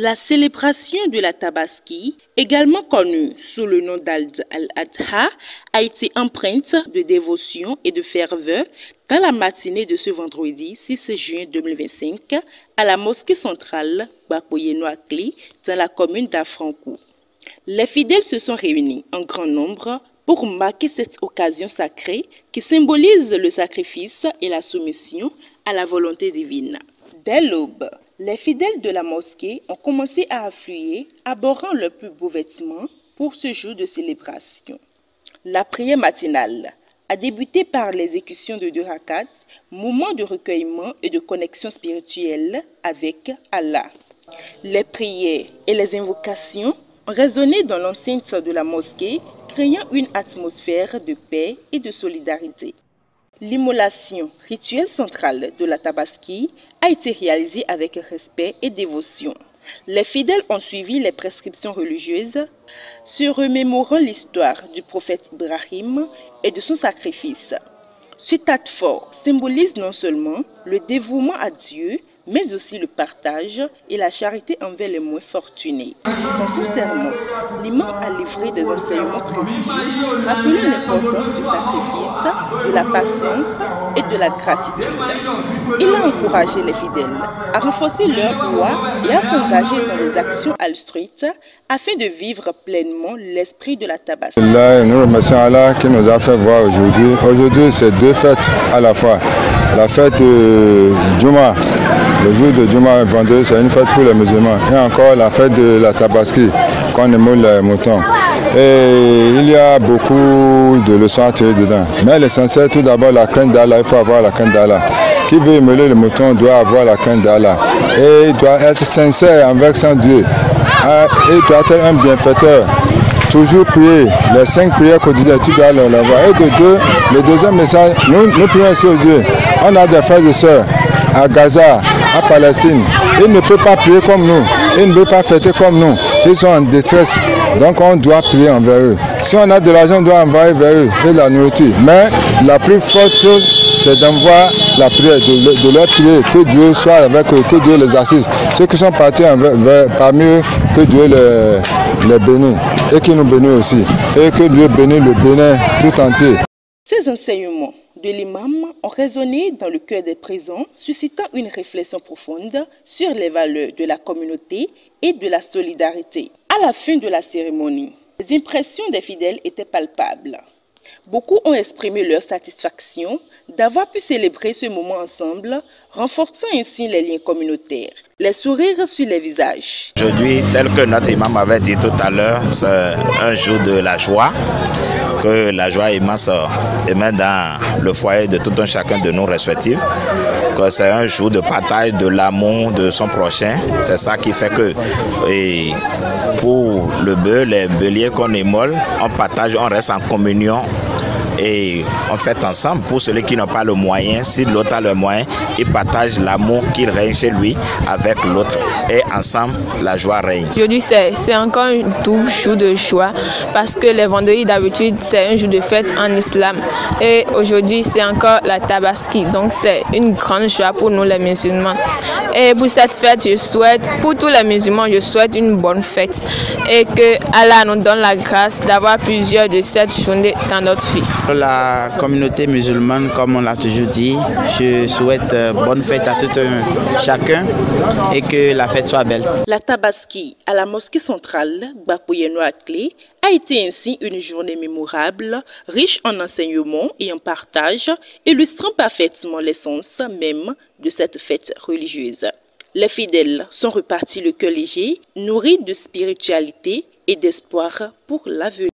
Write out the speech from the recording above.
La célébration de la Tabaski, également connue sous le nom d'Eid al-Adha, a été empreinte de dévotion et de ferveur dans la matinée de ce vendredi 6 juin 2025 à la mosquée centrale Bakoyeno-Akli dans la commune d'Afrankou. Les fidèles se sont réunis en grand nombre pour marquer cette occasion sacrée qui symbolise le sacrifice et la soumission à la volonté divine. Dès l'aube, les fidèles de la mosquée ont commencé à affluer, arborant leurs plus beaux vêtements pour ce jour de célébration. La prière matinale a débuté par l'exécution de 2 rakats, moment de recueillement et de connexion spirituelle avec Allah. Les prières et les invocations ont résonné dans l'enceinte de la mosquée, créant une atmosphère de paix et de solidarité. L'immolation, rituel central de la Tabaski, a été réalisée avec respect et dévotion. Les fidèles ont suivi les prescriptions religieuses, se remémorant l'histoire du prophète Ibrahim et de son sacrifice. Ce acte fort symbolise non seulement le dévouement à Dieu, mais aussi le partage et la charité envers les moins fortunés. Dans son sermon, l'imam a livré des enseignements précieux, rappelant l'importance du sacrifice, de la patience et de la gratitude. Il a encouragé les fidèles à renforcer leur foi et à s'engager dans des actions altruistes afin de vivre pleinement l'esprit de la Tabaski. Nous remercions Allah qui nous a fait voir aujourd'hui. Aujourd'hui, c'est 2 fêtes à la fois. La fête Juma, le jour de Juma vendredi, c'est une fête pour les musulmans. Et encore la fête de la Tabaski, quand on émeut les moutons. Et il y a beaucoup de leçons à tirer dedans. Mais l'essentiel, tout d'abord, la crainte d'Allah. Il faut avoir la crainte d'Allah. Qui veut émeuler le mouton doit avoir la crainte d'Allah. Et il doit être sincère envers son Dieu. Et il doit être un bienfaiteur. Toujours prier, les 5 prières quotidiennes, tout doit l'avoir. Et le deuxième message, nous prions ici aux Dieu. On a des frères et sœurs à Gaza, à Palestine. Ils ne peuvent pas prier comme nous. Ils ne peuvent pas fêter comme nous. Ils sont en détresse. Donc on doit prier envers eux. Si on a de l'argent, on doit envoyer vers eux et de la nourriture. Mais la plus forte chose, c'est d'envoyer la prière, de leur prier, que Dieu soit avec eux, que Dieu les assiste. Ceux qui sont partis parmi eux, que Dieu les bénisse et qui nous bénisse aussi. Et que Dieu bénisse le Bénin tout entier. Ces enseignements de l'imam ont résonné dans le cœur des présents, suscitant une réflexion profonde sur les valeurs de la communauté et de la solidarité. À la fin de la cérémonie, les impressions des fidèles étaient palpables. Beaucoup ont exprimé leur satisfaction d'avoir pu célébrer ce moment ensemble, renforçant ainsi les liens communautaires. Les sourires sur les visages. Aujourd'hui, tel que notre imam avait dit tout à l'heure, c'est un jour de la joie, que la joie immense émane dans le foyer de tout un chacun de nous respectifs, que c'est un jour de partage de l'amour de son prochain. C'est ça qui fait que pour le bœuf, les béliers qu'on émole, on partage, on reste en communion. Et on fait ensemble pour celui qui n'a pas le moyen. Si l'autre a le moyen, il partage l'amour qu'il règne chez lui avec l'autre. Et ensemble, la joie règne. Aujourd'hui, c'est encore un tout jour de joie parce que les vendredis d'habitude, c'est un jour de fête en islam. Et aujourd'hui, c'est encore la Tabaski. Donc, c'est une grande joie pour nous les musulmans. Et pour cette fête, je souhaite, pour tous les musulmans, je souhaite une bonne fête. Et que Allah nous donne la grâce d'avoir plusieurs de cette journée dans notre vie. La communauté musulmane, comme on l'a toujours dit, je souhaite bonne fête à tout chacun et que la fête soit belle. La Tabaski à la mosquée centrale Bakoyeno-Akli a été ainsi une journée mémorable, riche en enseignements et en partage, illustrant parfaitement l'essence même de cette fête religieuse. Les fidèles sont repartis le cœur léger, nourris de spiritualité et d'espoir pour l'avenir.